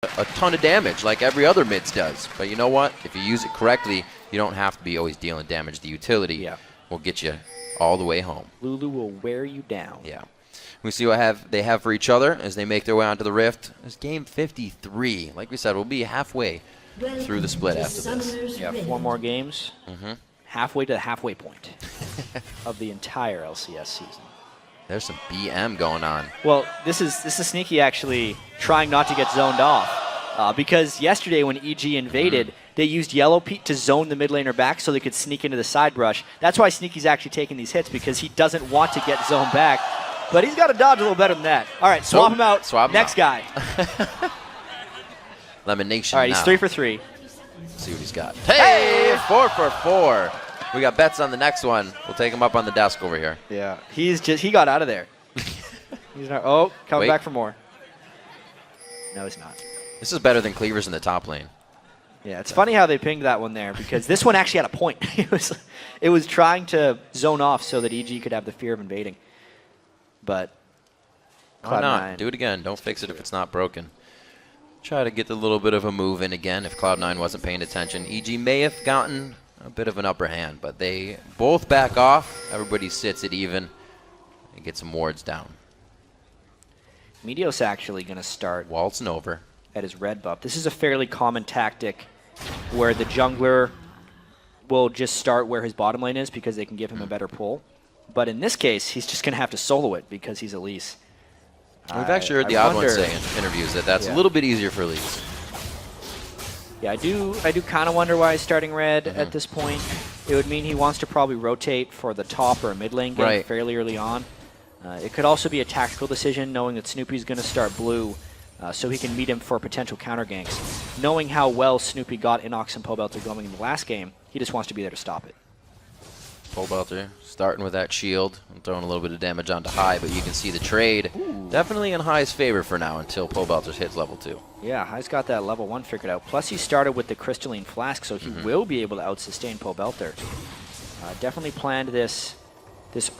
a ton of damage like every other mids does. But you know what? If you use it correctly, you don't have to be always dealing damage. The utility will get you all the way home. Lulu will wear you down. Yeah. We see what they have for each other as they make their way onto the Rift. It's game 53. Like we said, we'll be halfway through the split after this. Yeah, 4 more games. Halfway to the halfway point of the entire LCS season. There's some BM going on. Well, this is Sneaky actually trying not to get zoned off. Because yesterday when EG invaded, they used Yellow Pete to zone the mid laner back so they could sneak into the side brush. That's why Sneaky's actually taking these hits, because he doesn't want to get zoned back. But he's got to dodge a little better than that. All right, swap him out. Next guy. Lemonation. All right, he's 3 for 3. Let's see what he's got. Hey, 4 for 4. We got bets on the next one. We'll take him up on the desk over here. Yeah, he got out of there. He's not. Oh, coming back for more. No, he's not. This is better than Cleavers in the top lane. Yeah, it's funny how they pinged that one there, because this one actually had a point. It was trying to zone off so that EG could have the fear of invading. But why not? Do it again. Don't fix it if it's not broken. Try to get a little bit of a move in again if Cloud9 wasn't paying attention. EG may have gotten a bit of an upper hand, but they both back off. Everybody sits it even and get some wards down. Meteos actually going to start waltzing over at his red buff. This is a fairly common tactic where the jungler will just start where his bottom lane is because they can give him a better pull. But in this case, he's just going to have to solo it because he's Elise. We've actually heard the odd one say in interviews that that's a little bit easier for Elise. Yeah, I do kind of wonder why he's starting red at this point. It would mean he wants to probably rotate for the top or mid lane game fairly early on. It could also be a tactical decision, knowing that Snoopy's going to start blue, so he can meet him for potential counter ganks. Knowing how well Snoopy got Inox and Pobelter going in the last game, he just wants to be there to stop it. Pobelter starting with that shield and throwing a little bit of damage onto High, but you can see the trade definitely in High's favor for now until Pobelter hits level 2. Yeah, High's got that level 1 figured out. Plus he started with the Crystalline Flask, so he will be able to out-sustain Pobelter. Definitely planned this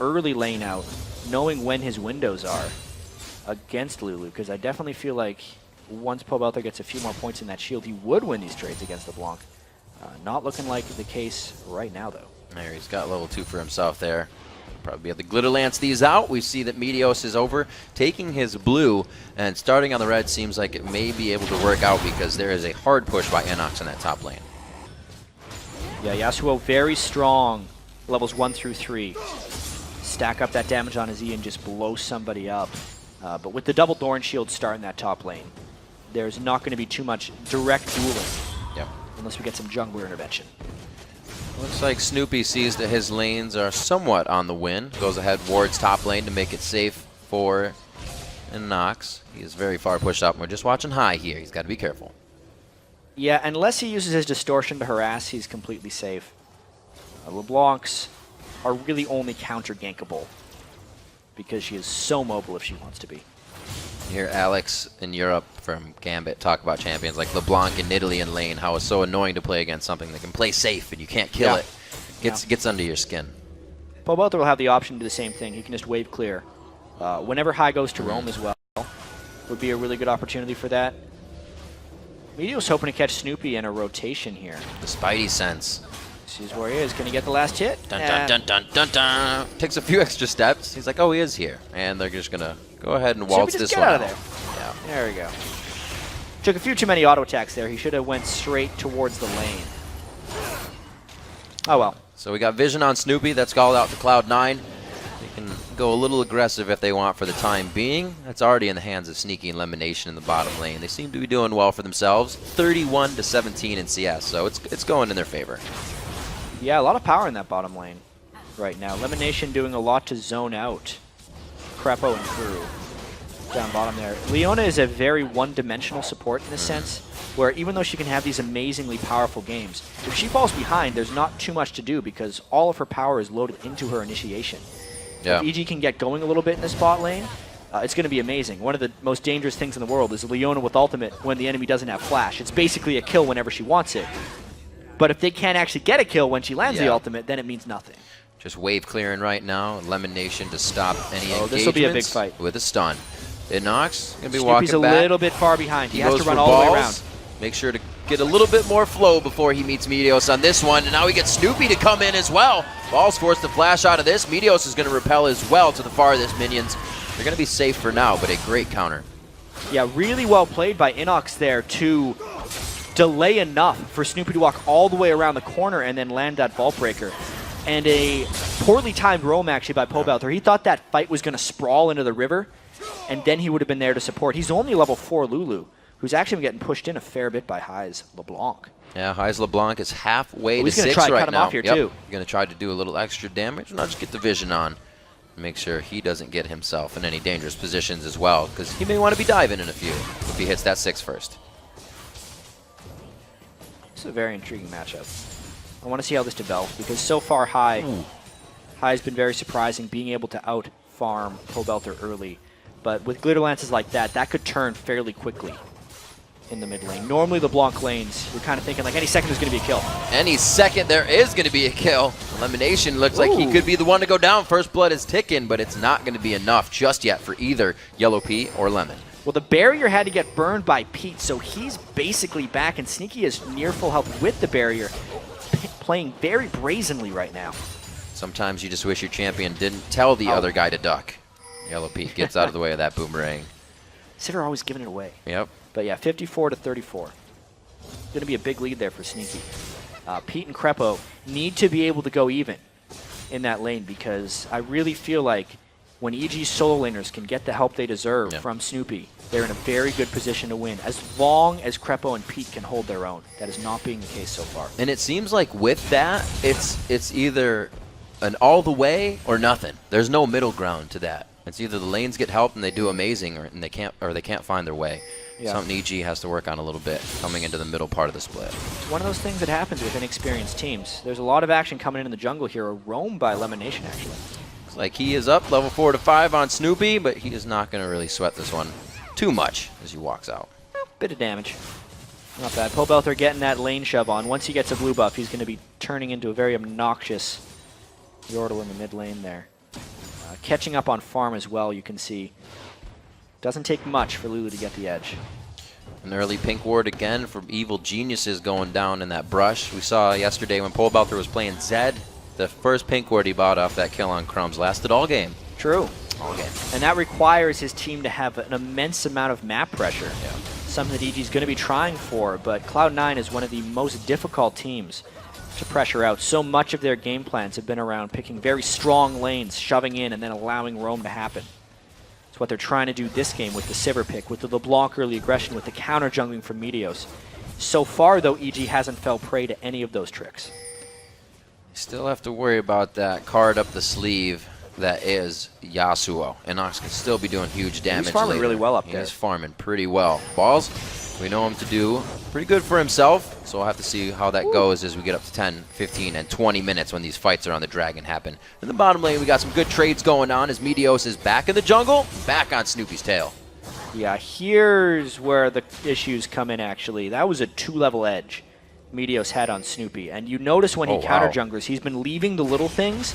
early lane out, knowing when his windows are against Lulu, because I definitely feel like once Pobelter gets a few more points in that shield, he would win these trades against LeBlanc. Not looking like the case right now, though. There, he's got level 2 for himself there. Probably be able to glitter lance these out. We see that Meteos is over, taking his blue, and starting on the red seems like it may be able to work out because there is a hard push by Inox in that top lane. Yeah, Yasuo very strong, levels 1 through 3. Stack up that damage on his E and just blow somebody up. But with the double Thorn Shield starting that top lane, there's not going to be too much direct dueling unless we get some jungler intervention. Looks like Snoopy sees that his lanes are somewhat on the win. Goes ahead, wards top lane to make it safe for Inox. He is very far pushed up. We're just watching High here. He's got to be careful. Yeah, unless he uses his distortion to harass, he's completely safe. LeBlancs are really only counter-gankable because she is so mobile if she wants to be. You hear Alex in Europe from Gambit talk about champions like LeBlanc in Italy and lane, how it's so annoying to play against something that can play safe and you can't kill it. Gets under your skin. Pobelter will have the option to do the same thing. He can just wave clear. Whenever High goes to roam as well, would be a really good opportunity for that. Meteo's hoping to catch Snoopy in a rotation here. The Spidey sense. Sees where he is. Can he get the last hit? Dun, dun, dun, dun, dun, dun. Takes a few extra steps. He's like, oh, he is here. And they're just going to go ahead and waltz this one out. Yeah. There we go. Took a few too many auto attacks there. He should have went straight towards the lane. Oh, well. So we got vision on Snoopy. That's called out to Cloud9. They can go a little aggressive if they want for the time being. That's already in the hands of Sneaky and Lemonation in the bottom lane. They seem to be doing well for themselves. 31-17 in CS, so it's going in their favor. Yeah, a lot of power in that bottom lane right now. Lemonation doing a lot to zone out Crepo and Crew down bottom there. Leona is a very one-dimensional support in a sense, where even though she can have these amazingly powerful games, if she falls behind, there's not too much to do because all of her power is loaded into her initiation. Yeah. If EG can get going a little bit in the spot lane, it's going to be amazing. One of the most dangerous things in the world is Leona with ultimate when the enemy doesn't have flash. It's basically a kill whenever she wants it. But if they can't actually get a kill when she lands the ultimate, then it means nothing. Just wave clearing right now. Lemonation to stop any engagement. This will be a big fight. With a stun. Inox going to be Snoopy's walking a back. little bit far behind. He has goes to run for all the way balls. around. Make sure to get a little bit more flow before he meets Meteos on this one. And now we get Snoopy to come in as well. Ball's forced to flash out of this. Meteos is going to repel as well to the farthest minions. They're going to be safe for now, but a great counter. Yeah, really well played by Inox there to delay enough for Snoopy to walk all the way around the corner and then land that Vault Breaker. And a poorly timed roam actually by Pobelter. He thought that fight was going to sprawl into the river, and then he would have been there to support. He's only level 4 Lulu, who's actually been getting pushed in a fair bit by Hy's LeBlanc. Yeah, Hy's LeBlanc is halfway to He's 6 gonna try right to cut him now. off here too. You're going to try to do a little extra damage. Not just get the vision on. Make sure he doesn't get himself in any dangerous positions as well, because he may want to be diving in a few if he hits that 6 first. This is a very intriguing matchup. I want to see how this develops, because so far Hy's been very surprising, being able to out-farm Pobelter early. But with glitter lances like that, that could turn fairly quickly in the mid lane. Normally the Blanc lanes, you're kind of thinking like any second there's going to be a kill. Any second there is going to be a kill. Elimination looks like he could be the one to go down. First blood is ticking, but it's not going to be enough just yet for either Yellow Pea or Lemon. Well, the barrier had to get burned by Pete, so he's basically back, and Sneaky is near full health with the barrier, playing very brazenly right now. Sometimes you just wish your champion didn't tell the other guy to duck. Yellow Pea gets out of the way of that boomerang. Sivir always giving it away. Yep. But yeah, 54 to 34. Going to be a big lead there for Sneaky. Pete and Crepo need to be able to go even in that lane, because I really feel like when EG's solo laners can get the help they deserve from Snoopy, they're in a very good position to win, as long as Crepo and Pete can hold their own. That is not being the case so far. And it seems like with that, it's either an all the way or nothing. There's no middle ground to that. It's either the lanes get help and they do amazing, or they can't find their way. Yeah. Something EG has to work on a little bit coming into the middle part of the split. It's one of those things that happens with inexperienced teams. There's a lot of action coming in the jungle here. A roam by Lemon Nation, actually. Looks like he is up level 4 to 5 on Snoopy, but he is not going to really sweat this one too much as he walks out. Bit of damage. Not bad. Pobelter getting that lane shove on. Once he gets a blue buff, he's going to be turning into a very obnoxious Yordle in the mid lane there. Catching up on farm as well, you can see. Doesn't take much for Lulu to get the edge. An early pink ward again from Evil Geniuses going down in that brush. We saw yesterday when Pobelter was playing Zed, the first pink ward he bought off that kill on Crumbs lasted all game. True. All game. And that requires his team to have an immense amount of map pressure. Yeah. Something that EG's going to be trying for, but Cloud9 is one of the most difficult teams to pressure out. So much of their game plans have been around picking very strong lanes, shoving in, and then allowing roam to happen. It's what they're trying to do this game with the Sivir pick, with the LeBlanc early aggression, with the counter jungling from Meteos. So far, though, EG hasn't fell prey to any of those tricks. Still have to worry about that card up the sleeve that is Yasuo. Inox can still be doing huge damage. He's farming really well up there. He's farming pretty well. Balls, we know him to do pretty good for himself, so we'll have to see how that goes as we get up to 10, 15, and 20 minutes when these fights around the dragon happen. In the bottom lane, we got some good trades going on as Meteos is back in the jungle, back on Snoopy's tail. Yeah, here's where the issues come in, actually. That was a 2-level edge Meteos had on Snoopy. And you notice when he counter junglers, he's been leaving the little things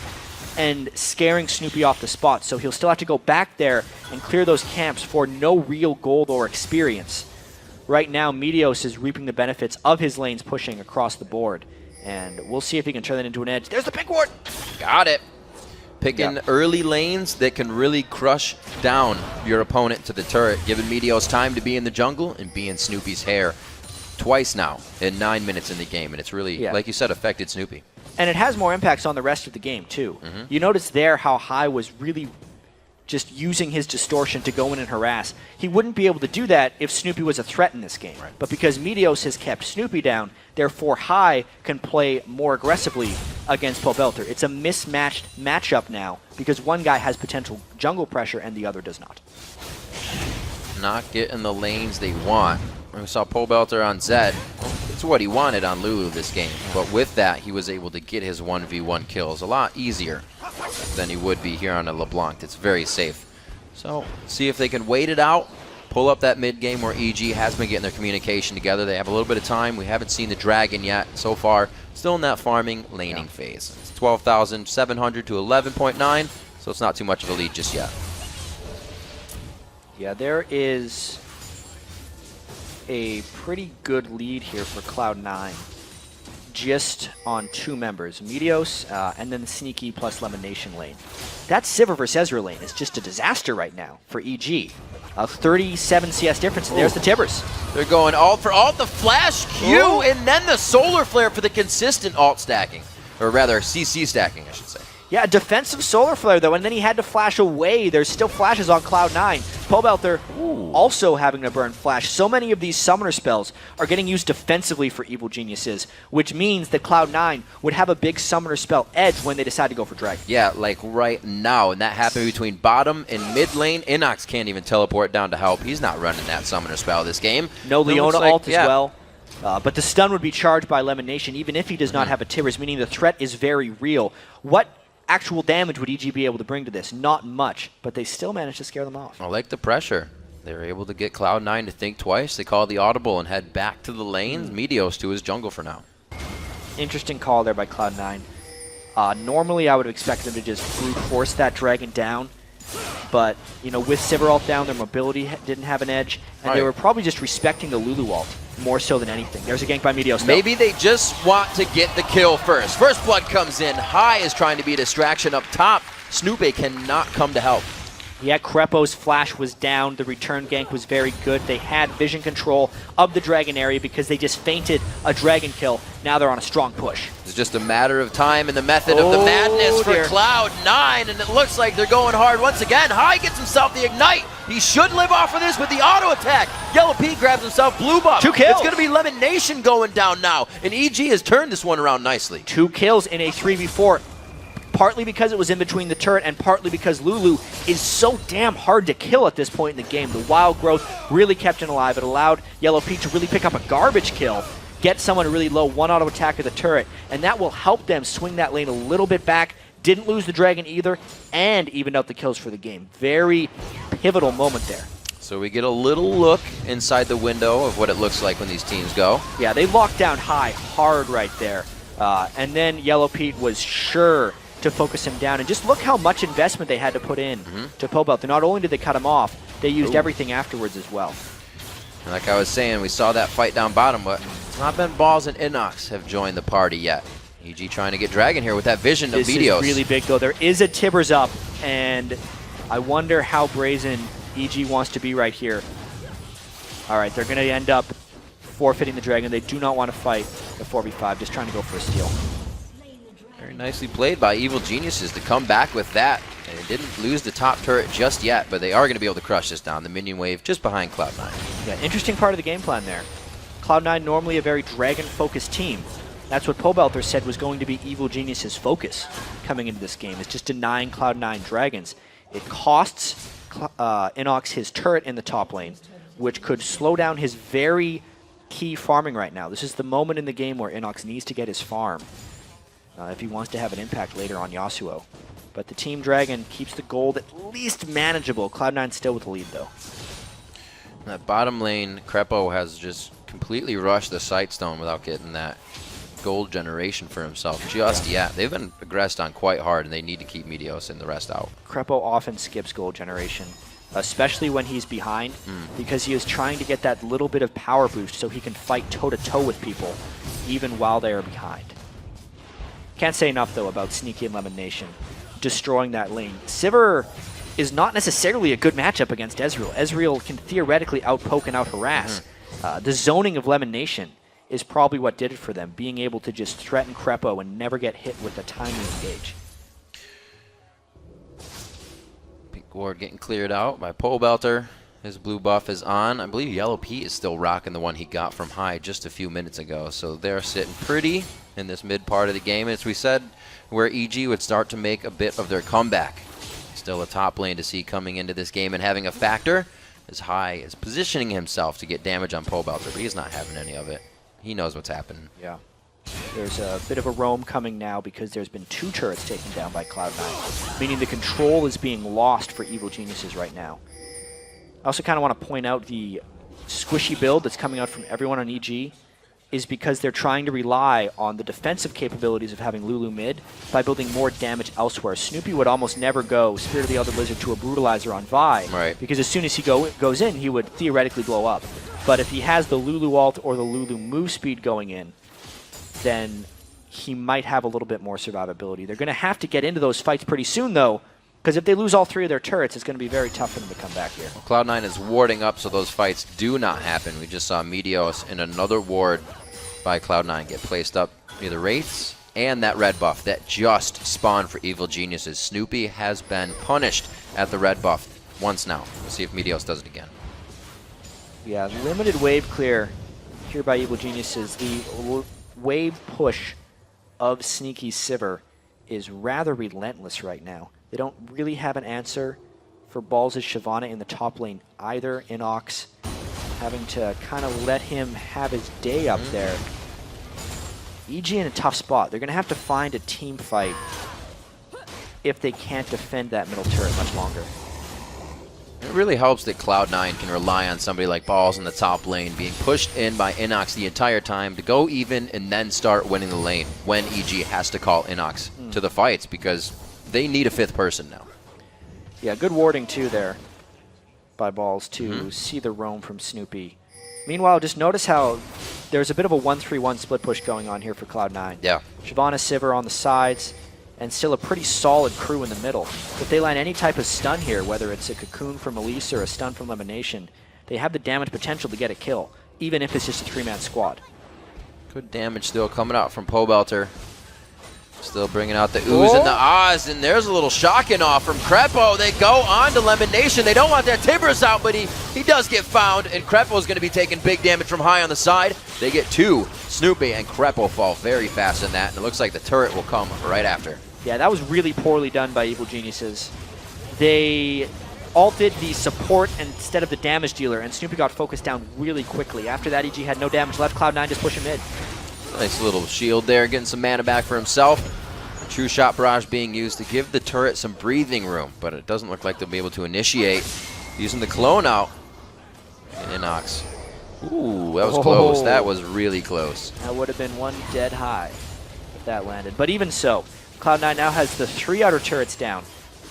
and scaring Snoopy off the spot. So he'll still have to go back there and clear those camps for no real gold or experience. Right now, Meteos is reaping the benefits of his lanes pushing across the board. And we'll see if he can turn that into an edge. There's the pink ward! Got it. Picking early lanes that can really crush down your opponent to the turret, giving Meteos time to be in the jungle and be in Snoopy's hair twice now in 9 minutes in the game. And it's really, like you said, affected Snoopy. And it has more impacts on the rest of the game, too. You notice there how High was really just using his distortion to go in and harass. He wouldn't be able to do that if Snoopy was a threat in this game. Right. But because Meteos has kept Snoopy down, therefore High can play more aggressively against Pobelter. It's a mismatched matchup now because one guy has potential jungle pressure and the other does not. Not getting the lanes they want. We saw Pobelter on Zed. It's what he wanted on Lulu this game. But with that, he was able to get his 1v1 kills a lot easier than he would be here on a LeBlanc. It's very safe. So, see if they can wait it out, pull up that mid game where EG has been getting their communication together. They have a little bit of time. We haven't seen the dragon yet so far. Still in that farming, laning phase. It's 12,700 to 11.9, so it's not too much of a lead just yet. Yeah, there is a pretty good lead here for Cloud9, just on 2 members, Meteos and then the Sneaky plus Lemonation lane. That Sivir versus Ezreal lane is just a disaster right now for EG. 37 CS difference, and there's the Tibbers. They're going alt for alt, the flash Q, and then the solar flare for the consistent alt stacking. Or rather, CC stacking, I should say. Yeah, a defensive solar flare, though, and then he had to flash away. There's still flashes on Cloud9. Pobelter also having to burn flash. So many of these summoner spells are getting used defensively for Evil Geniuses, which means that Cloud9 would have a big summoner spell edge when they decide to go for Dragon. Yeah, like right now, and that happened between bottom and mid lane. Inox can't even teleport down to help. He's not running that summoner spell this game. No Leona ult as well. But the stun would be charged by Lemonation, even if he does not have a Tibbers, meaning the threat is very real. What actual damage would EG be able to bring to this? Not much, but they still managed to scare them off. I like the pressure. They were able to get Cloud9 to think twice. They call the audible and head back to the lanes. Meteos to his jungle for now. Interesting call there by Cloud9. Normally, I would have expected them to just brute force that dragon down. But, you know, with Sivir ult down, their mobility didn't have an edge. And they were probably just respecting the Lulu ult more so than anything. There's a gank by Meteos. Maybe they just want to get the kill first. First blood comes in. High is trying to be a distraction up top. Snoopy cannot come to help. Yeah, Krepo's flash was down. The return gank was very good. They had vision control of the dragon area because they just feinted a dragon kill. Now they're on a strong push. It's just a matter of time and the method of the madness for Cloud9, and it looks like they're going hard once again. High gets himself the ignite. He should live off of this with the auto attack. Yellow P grabs himself blue buff. 2 kills. It's going to be Lemonation going down now, and EG has turned this one around nicely. 2 kills in a 3v4. Partly because it was in between the turret and partly because Lulu is so damn hard to kill at this point in the game. The wild growth really kept him alive. It allowed Yellow P to really pick up a garbage kill, get someone really low, 1 auto attack of the turret, and that will help them swing that lane a little bit back. Didn't lose the dragon either, and evened out the kills for the game. Very pivotal moment there. So we get a little look inside the window of what it looks like when these teams go. Yeah, they locked down High hard right there. And then Yellow Pete was sure to focus him down. And just look how much investment they had to put in to Pobelter. Not only did they cut him off, they used everything afterwards as well. Like I was saying, we saw that fight down bottom, but it's not been Balls and Inox have joined the party yet. EG trying to get Dragon here with that vision of Meteos. This is really big, though. There is a Tibbers up, and I wonder how brazen EG wants to be right here. All right, they're going to end up forfeiting the Dragon. They do not want to fight the 4v5, just trying to go for a steal. Very nicely played by Evil Geniuses to come back with that. And they didn't lose the top turret just yet, but they are going to be able to crush this down. The minion wave just behind Cloud9. Yeah, interesting part of the game plan there. Cloud9 normally a very Dragon-focused team. That's what Pobelter said was going to be Evil Genius's focus coming into this game, is just denying Cloud9 Dragons. It costs Inox his turret in the top lane, which could slow down his very key farming right now. This is the moment in the game where Inox needs to get his farm if he wants to have an impact later on Yasuo. But the Team Dragon keeps the gold at least manageable. Cloud9 still with the lead, though. That bottom lane, Krepo has just completely rushed the Sightstone without getting that gold generation for himself just yet. They've been aggressed on quite hard, and they need to keep Meteos and the rest out. Krepo often skips gold generation, especially when he's behind, because he is trying to get that little bit of power boost so he can fight toe-to-toe with people, even while they are behind. Can't say enough, though, about Sneaky and Lemonation destroying that lane. Sivir is not necessarily a good matchup against Ezreal. Ezreal can theoretically outpoke and out-harass. The zoning of Lemonation is probably what did it for them, being able to just threaten Krepo and never get hit with a timely engage. Pink ward getting cleared out by Pobelter. His blue buff is on. I believe Yellow Pete is still rocking the one he got from High just a few minutes ago. So they're sitting pretty in this mid part of the game. As we said, where EG would start to make a bit of their comeback. Still a top lane to see coming into this game and having a factor. As High is positioning himself to get damage on Pobelter, but he's not having any of it. He knows what's happening. Yeah. There's a bit of a roam coming now because there's been 2 turrets taken down by Cloud9, meaning the control is being lost for Evil Geniuses right now. I also kind of want to point out the squishy build that's coming out from everyone on EG is because they're trying to rely on the defensive capabilities of having Lulu mid by building more damage elsewhere. Snoopy would almost never go Spirit of the Elder Lizard to a Brutalizer on Vi, right, because as soon as he goes in, he would theoretically blow up. But if he has the Lulu ult or the Lulu move speed going in, then he might have a little bit more survivability. They're going to have to get into those fights pretty soon, though, because if they lose all 3 of their turrets, it's going to be very tough for them to come back here. Well, Cloud9 is warding up so those fights do not happen. We just saw Meteos in another ward by Cloud9 get placed up near the Wraiths and that red buff that just spawned for Evil Geniuses. Snoopy has been punished at the red buff once now. We'll see if Meteos does it again. Yeah, limited wave clear here by Evil Geniuses. The wave push of Sneaky Sivir is rather relentless right now. They don't really have an answer for Balls' Shyvana in the top lane either. Inox having to kind of let him have his day up there. EG in a tough spot. They're going to have to find a team fight if they can't defend that middle turret much longer. It really helps that Cloud9 can rely on somebody like Balls in the top lane being pushed in by Inox the entire time to go even and then start winning the lane when EG has to call Inox to the fights, because they need a 5th person now. Yeah, good warding too there by Balls to see the roam from Snoopy. Meanwhile, just notice how there's a bit of a 1-3-1 split push going on here for Cloud9. Yeah. Shyvana, Sivir on the sides, and still a pretty solid crew in the middle. If they land any type of stun here, whether it's a cocoon from Elise or a stun from Lemonation, they have the damage potential to get a kill, even if it's just a 3-man squad. Good damage still coming out from Pobelter. Still bringing out the oohs and the ahs, and there's a little shocking off from Crepo. They go on to Lemonation. They don't want that Timbers out, but he does get found, and Crepo's going to be taking big damage from high on the side. They get 2. Snoopy and Crepo fall very fast in that, and it looks like the turret will come right after. Yeah, that was really poorly done by Evil Geniuses. They ulted the support instead of the damage dealer, and Snoopy got focused down really quickly. After that, EG had no damage left. Cloud9 just pushing mid. Nice little shield there, getting some mana back for himself. True Shot Barrage being used to give the turret some breathing room, but it doesn't look like they'll be able to initiate using the clone out. And Inox. Ooh, that was close. That was really close. That would have been one dead high if that landed. But even so, Cloud9 now has the 3 outer turrets down.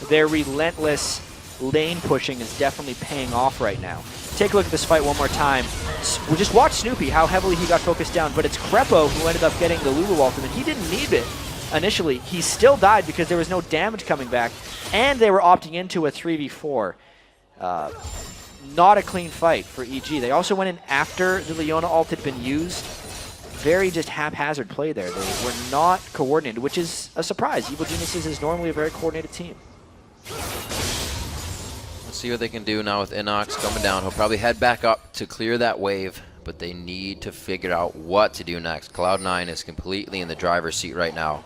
Their relentless lane pushing is definitely paying off right now. Take a look at this fight one more time. We'll just watch Snoopy, how heavily he got focused down, but it's Crepo who ended up getting the Lulu ultimate. He didn't need it initially. He still died because there was no damage coming back, and they were opting into a 3v4. Not a clean fight for EG. They also went in after the Leona ult had been used. Very just haphazard play there. They were not coordinated, which is a surprise. Evil Geniuses is normally a very coordinated team. Let's see what they can do now with Inox coming down. He'll probably head back up to clear that wave, but they need to figure out what to do next. Cloud9 is completely in the driver's seat right now.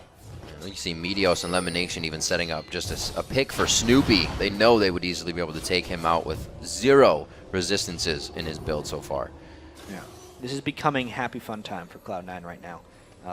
You see Meteos and Lemonation even setting up just a pick for Snoopy. They know they would easily be able to take him out with 0 resistances in his build so far. Yeah. This is becoming happy fun time for Cloud9 right now.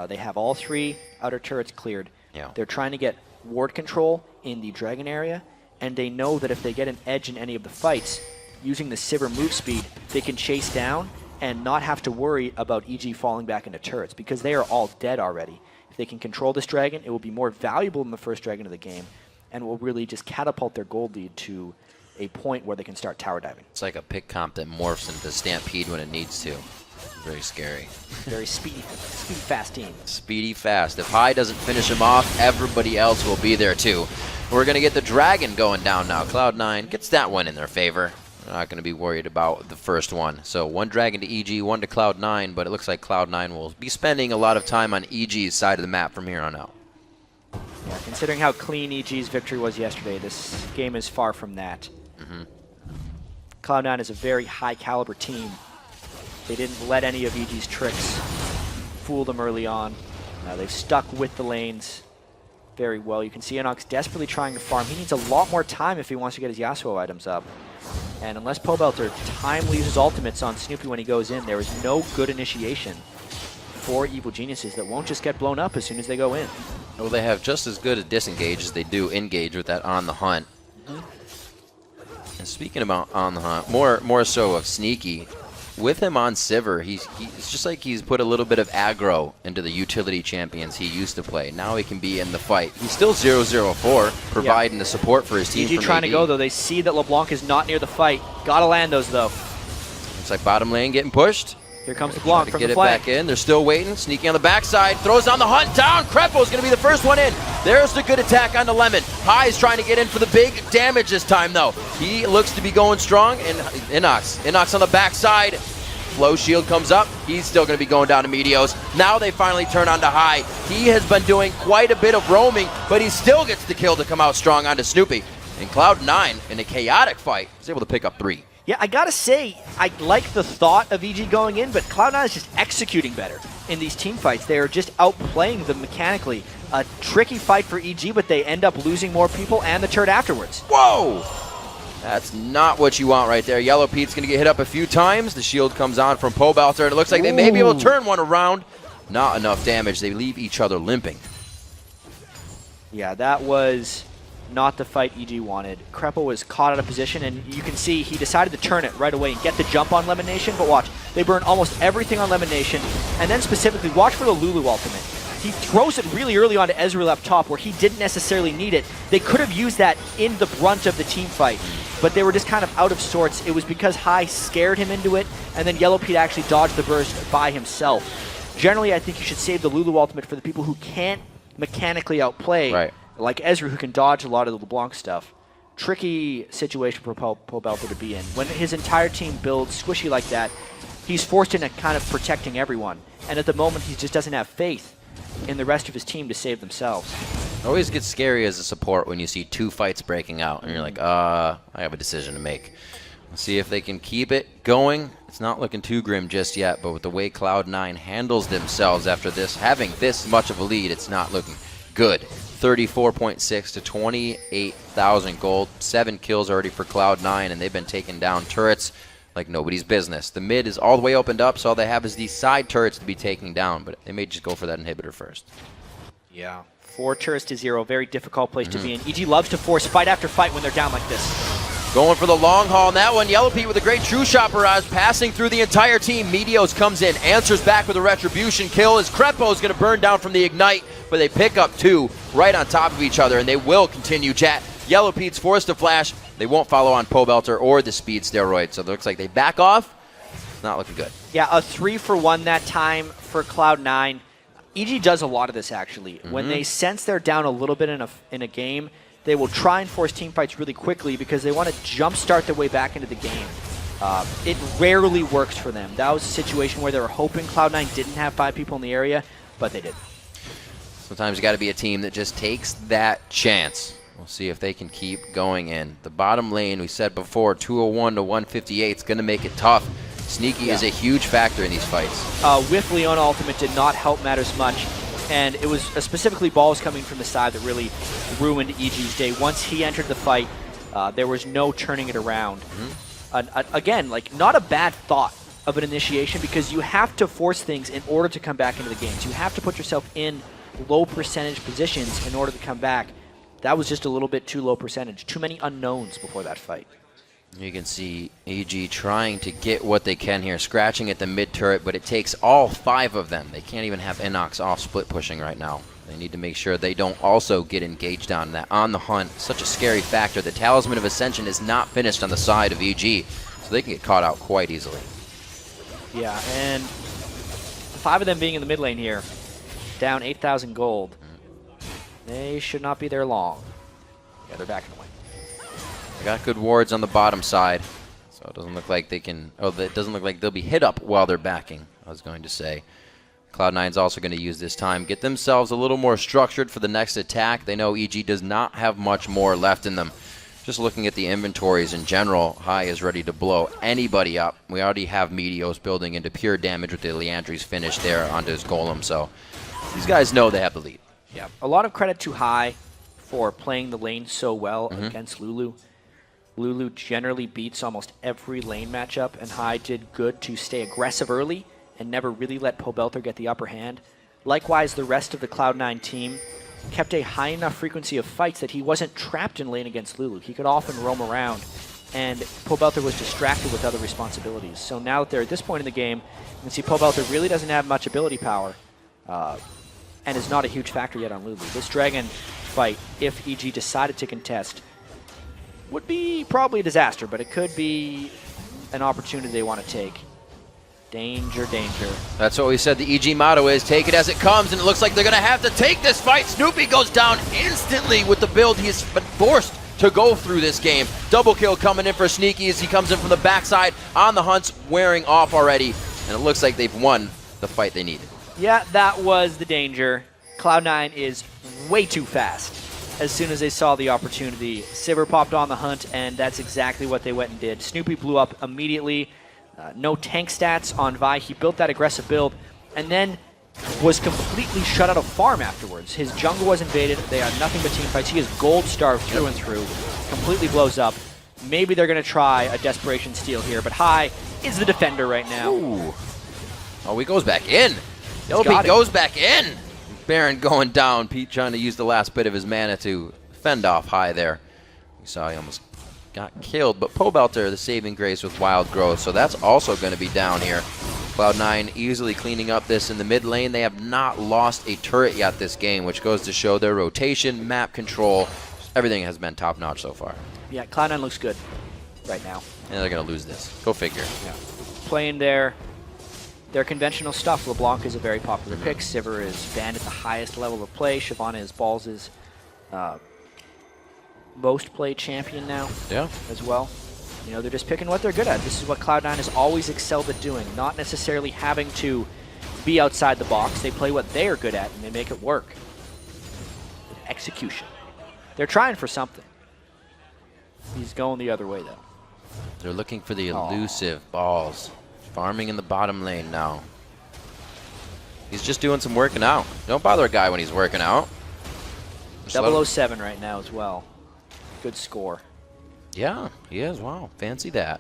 They have all 3 outer turrets cleared. Yeah. They're trying to get ward control in the dragon area, and they know that if they get an edge in any of the fights, using the Sivir move speed, they can chase down and not have to worry about EG falling back into turrets, because they are all dead already. If they can control this dragon, it will be more valuable than the first dragon of the game, and will really just catapult their gold lead to a point where they can start tower diving. It's like a pick comp that morphs into Stampede when it needs to. Very scary. Very speedy, fast team. Speedy, fast. If High doesn't finish him off, everybody else will be there too. We're going to get the dragon going down now. Cloud9 gets that one in their favor. We're not going to be worried about the first one. So 1 dragon to EG, 1 to Cloud9, but it looks like Cloud9 will be spending a lot of time on EG's side of the map from here on out. Yeah, considering how clean EG's victory was yesterday, this game is far from that. Cloud9 is a very high caliber team. They didn't let any of EG's tricks fool them early on. They've stuck with the lanes very well. You can see Inox desperately trying to farm. He needs a lot more time if he wants to get his Yasuo items up. And unless Pobelter timely uses ultimates on Snoopy when he goes in, there is no good initiation for Evil Geniuses that won't just get blown up as soon as they go in. Well, they have just as good a disengage as they do engage with that on the hunt. And speaking about on the hunt, more so of Sneaky, with him on Sivir, it's just like he's put a little bit of aggro into the utility champions he used to play. Now he can be in the fight. He's still 0-0-4, providing the support for his team. EG trying to go, though. They see that LeBlanc is not near the fight. Gotta land those, though. Looks like bottom lane getting pushed. Here comes LeBlanc from the flank. Get it back in. They're still waiting. Sneaking on the backside. Throws on the hunt down. Krepo's going to be the first one in. There's the good attack on the Lemon. High's trying to get in for the big damage this time, though. He looks to be going strong. And Inox on the backside. Flow shield comes up. He's still going to be going down to Meteos. Now they finally turn on to High. He has been doing quite a bit of roaming, but he still gets the kill to come out strong onto Snoopy. And Cloud9, in a chaotic fight, is able to pick up 3. Yeah, I gotta say, I like the thought of EG going in, but Cloud9 is just executing better in these team fights. They are just outplaying them mechanically. A tricky fight for EG, but they end up losing more people and the turret afterwards. Whoa! That's not what you want right there. Yellow Pete's going to get hit up a few times. The shield comes on from Pobelter, and it looks like they may be able to turn one around. Not enough damage. They leave each other limping. Yeah, that was not the fight EG wanted. Krepo was caught out of position, and you can see he decided to turn it right away and get the jump on Lemon Nation, but watch, they burn almost everything on Lemon Nation, and then specifically, watch for the Lulu ultimate. He throws it really early onto Ezreal up top where he didn't necessarily need it. They could have used that in the brunt of the team fight, but they were just kind of out of sorts. It was because High scared him into it, and then Yellow Pete actually dodged the burst by himself. Generally, I think you should save the Lulu ultimate for the people who can't mechanically outplay. Right. Like Ezreal, who can dodge a lot of the LeBlanc stuff. Tricky situation for Pobelter to be in. When his entire team builds squishy like that, he's forced into kind of protecting everyone. And at the moment, he just doesn't have faith in the rest of his team to save themselves. It always gets scary as a support when you see 2 fights breaking out, and you're like, I have a decision to make. Let's see if they can keep it going. It's not looking too grim just yet, but with the way Cloud9 handles themselves after this, having this much of a lead, it's not looking good. 34.6 to 28,000 gold. 7 kills already for Cloud9, and they've been taking down turrets like nobody's business. The mid is all the way opened up, so all they have is these side turrets to be taken down, but they may just go for that inhibitor first. Yeah. 4 turrets to 0, very difficult place to be in. EG loves to force fight after fight when they're down like this. Going for the long haul on that one. Yellow Pete with a great true shot barrage, passing through the entire team. Meteos comes in, answers back with a retribution kill as Krepo's going to burn down from the Ignite, but they pick up 2 right on top of each other, and they will continue chat. Yellow Pete's forced to flash. They won't follow on Pobelter or the speed steroid, so it looks like they back off. Not looking good. Yeah, a 3-for-1 that time for Cloud9. EG does a lot of this, actually. When they sense they're down a little bit in a game, they will try and force team fights really quickly because they want to jumpstart their way back into the game. It rarely works for them. That was a situation where they were hoping Cloud9 didn't have 5 people in the area, but they did. Sometimes you got to be a team that just takes that chance. We'll see if they can keep going in. The bottom lane, we said before, 201 to 158 is going to make it tough. Sneaky is a huge factor in these fights. With Leona ultimate did not help matters much, and it was specifically balls coming from the side that really ruined EG's day. Once he entered the fight, there was no turning it around. Again, like, not a bad thought of an initiation because you have to force things in order to come back into the games. You have to put yourself in low percentage positions in order to come back. That was just a little bit too low percentage. Too many unknowns before that fight. You can see AG trying to get what they can here, scratching at the mid turret, but it takes all 5 of them. They can't even have Inox off split pushing right now. They need to make sure they don't also get engaged on that. On the hunt, such a scary factor. The Talisman of Ascension is not finished on the side of EG, so they can get caught out quite easily. Yeah, and 5 of them being in the mid lane here, down 8,000 gold. They should not be there long. Yeah, they're backing away. They got good wards on the bottom side, so it doesn't look like they can. Oh, it doesn't look like they'll be hit up while they're backing. I was going to say. Cloud9's also going to use this time, get themselves a little more structured for the next attack. They know EG does not have much more left in them. Just looking at the inventories in general, High is ready to blow anybody up. We already have Meteos building into pure damage with the Leandri's finish there onto his Golem, so these guys know they have the lead. Yeah, a lot of credit to High for playing the lane so well against Lulu. Lulu generally beats almost every lane matchup, and High did good to stay aggressive early and never really let Pobelter get the upper hand. Likewise, the rest of the Cloud9 team kept a high enough frequency of fights that he wasn't trapped in lane against Lulu. He could often roam around and Pobelter was distracted with other responsibilities. So now that they're at this point in the game, you can see Pobelter really doesn't have much ability power and is not a huge factor yet on Lulu. This Dragon fight, if EG decided to contest, would be probably a disaster, but it could be an opportunity they want to take. Danger, danger. That's what we said the EG motto is, take it as it comes, and it looks like they're going to have to take this fight. Snoopy goes down instantly with the build he's been forced to go through this game. Double kill coming in for Sneaky as he comes in from the backside on the hunts, wearing off already, and it looks like they've won the fight they needed. Yeah, that was the danger. Cloud9 is way too fast. As soon as they saw the opportunity, Sivir popped on the hunt, and that's exactly what they went and did. Snoopy blew up immediately. No tank stats on Vi. He built that aggressive build, and then was completely shut out of farm afterwards. His jungle was invaded. They had nothing but team fights. He is gold starved through and through. Completely blows up. Maybe they're going to try a desperation steal here, but High is the defender right now. Ooh. Oh, he goes back in. LB goes back in. Baron going down. Pete trying to use the last bit of his mana to fend off High there. You saw he almost got killed, but Pobelter, the saving grace with Wild Growth, so that's also going to be down here. Cloud9 easily cleaning up this in the mid lane. They have not lost a turret yet this game, which goes to show their rotation, map control, everything has been top-notch so far. Yeah, Cloud9 looks good right now. And they're going to lose this. Go figure. Yeah. Playing their conventional stuff. LeBlanc is a very popular pick. Sivir is banned at the highest level of play. Shyvana is Balls' most played champion now as well. You know, they're just picking what they're good at. This is what Cloud9 has always excelled at doing, not necessarily having to be outside the box. They play what they are good at, and they make it work. Execution. They're trying for something. He's going the other way, though. They're looking for the elusive Balls. Farming in the bottom lane now. He's just doing some working out. Don't bother a guy when he's working out. 007 right now as well. Good score. Yeah, he is. Wow, fancy that.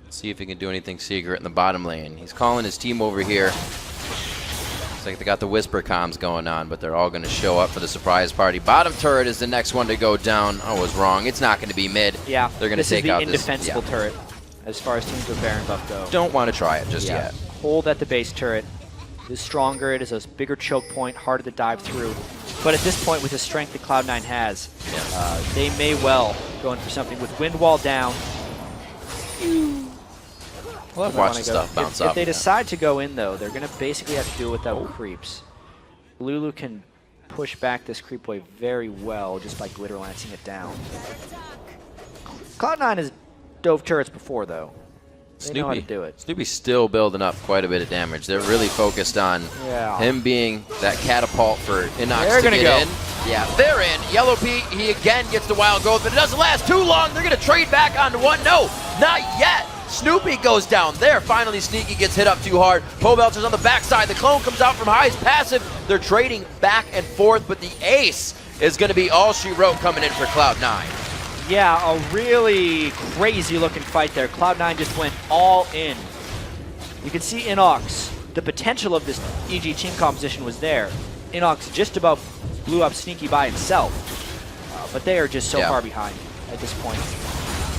Let's see if he can do anything secret in the bottom lane. He's calling his team over here. Looks like they got the whisper comms going on, but they're all going to show up for the surprise party. Bottom turret is the next one to go down. I was wrong. It's not going to be mid. Yeah, they're going to take out this. This is the indefensible turret as far as teams with Baron buff go. Don't want to try it just yet. Hold at the base turret. It is stronger. It is a bigger choke point, harder to dive through. But at this point, with the strength that Cloud9 has, they may well go in for something. With wind wall down, watch the stuff bounce up. If they decide to go in, though, they're going to basically have to do it without creeps. Lulu can push back this creep wave very well just by glitter lancing it down. Cloud9 has dove turrets before, though. They know how to do it. Snoopy's still building up quite a bit of damage. They're really focused on him being that catapult for Inox to get in. Yeah, they're in. Yellow Pete, he again gets the wild growth, but it doesn't last too long. They're going to trade back onto one. No, not yet. Snoopy goes down there. Finally, Sneaky gets hit up too hard. Pobelter's on the backside. The clone comes out from High's passive. They're trading back and forth, but the ace is going to be all she wrote coming in for Cloud9. Yeah, a really crazy-looking fight there. Cloud9 just went all in. You can see Inox. The potential of this EG team composition was there. Inox just about blew up Sneaky by himself. But they are just so far behind at this point.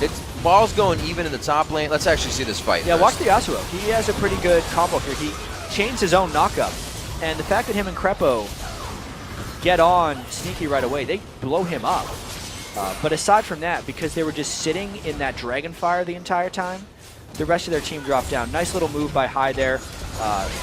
It's Ball's going even in the top lane. Let's actually see this fight. Yeah, watch the Yasuo. He has a pretty good combo here. He chains his own knockup. And the fact that him and Crepo get on Sneaky right away, they blow him up. But aside from that, because they were just sitting in that Dragonfire the entire time, the rest of their team dropped down. Nice little move by High there.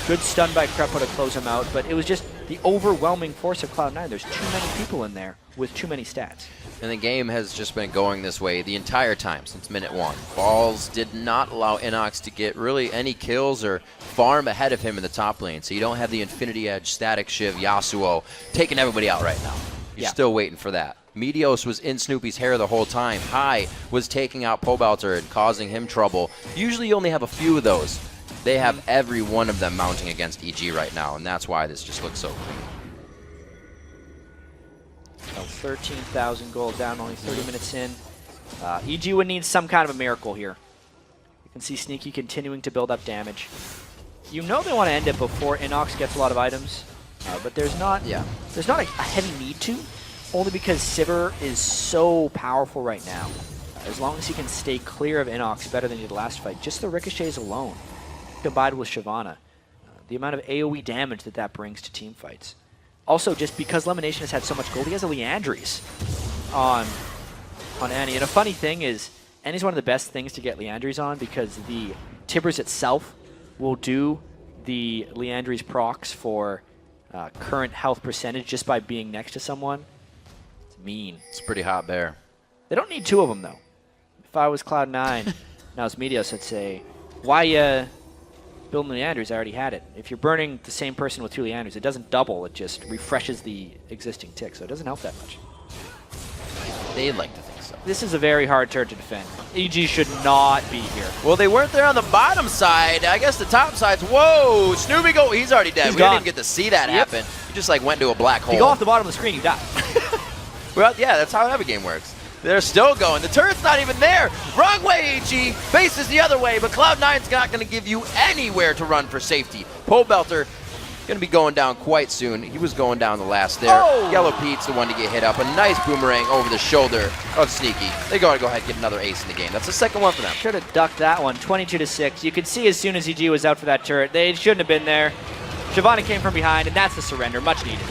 Good stun by Crepo to close him out. But it was just the overwhelming force of Cloud9. There's too many people in there with too many stats. And the game has just been going this way the entire time since minute one. Balls did not allow Inox to get really any kills or farm ahead of him in the top lane. So you don't have the Infinity Edge, Static Shiv, Yasuo taking everybody out right now. You're still waiting for that. Meteos was in Snoopy's hair the whole time. High was taking out Pobelter and causing him trouble. Usually you only have a few of those. They have every one of them mounting against EG right now, and that's why this just looks so clean. 13,000 gold down, only 30 minutes in. EG would need some kind of a miracle here. You can see Sneaky continuing to build up damage. You know they want to end it before Inox gets a lot of items, but there's not a heavy need to, only because Sivir is so powerful right now. As long as he can stay clear of Inox better than he did last fight, just the ricochets alone, combined with Shyvana, the amount of AoE damage that brings to team fights. Also, just because Lemonation has had so much gold, he has a Leandries on Annie. And a funny thing is, Annie's one of the best things to get Leandries on because the Tibbers itself will do the Leandries procs for current health percentage just by being next to someone. It's mean. It's a pretty hot bear. They don't need 2 of them, though. If I was Cloud9, now it's Medios, I'd say, why building Leandries? I already had it. If you're burning the same person with 2 Leandries, it doesn't double. It just refreshes the existing tick, so it doesn't help that much. They'd like to think so. This is a very hard turret to defend. EG should not be here. Well, they weren't there on the bottom side. I guess the top side's, whoa, Snoopy go, he's already dead. He's We gone. didn't even get to see that happen. He just like went into a black hole. If you go off the bottom of the screen, you die. Well, yeah, that's how every game works. They're still going. The turret's not even there. Wrong way, AG. Base is the other way, but Cloud9's not going to give you anywhere to run for safety. Pole Belter going to be going down quite soon. He was going down the last there. Oh! Yellow Pete's the one to get hit up. A nice boomerang over the shoulder of Sneaky. They got to go ahead and get another ace in the game. That's the second one for them. Should have ducked that one, 22-6. You could see as soon as EG was out for that turret, they shouldn't have been there. Shyvana came from behind, and that's the surrender, much needed.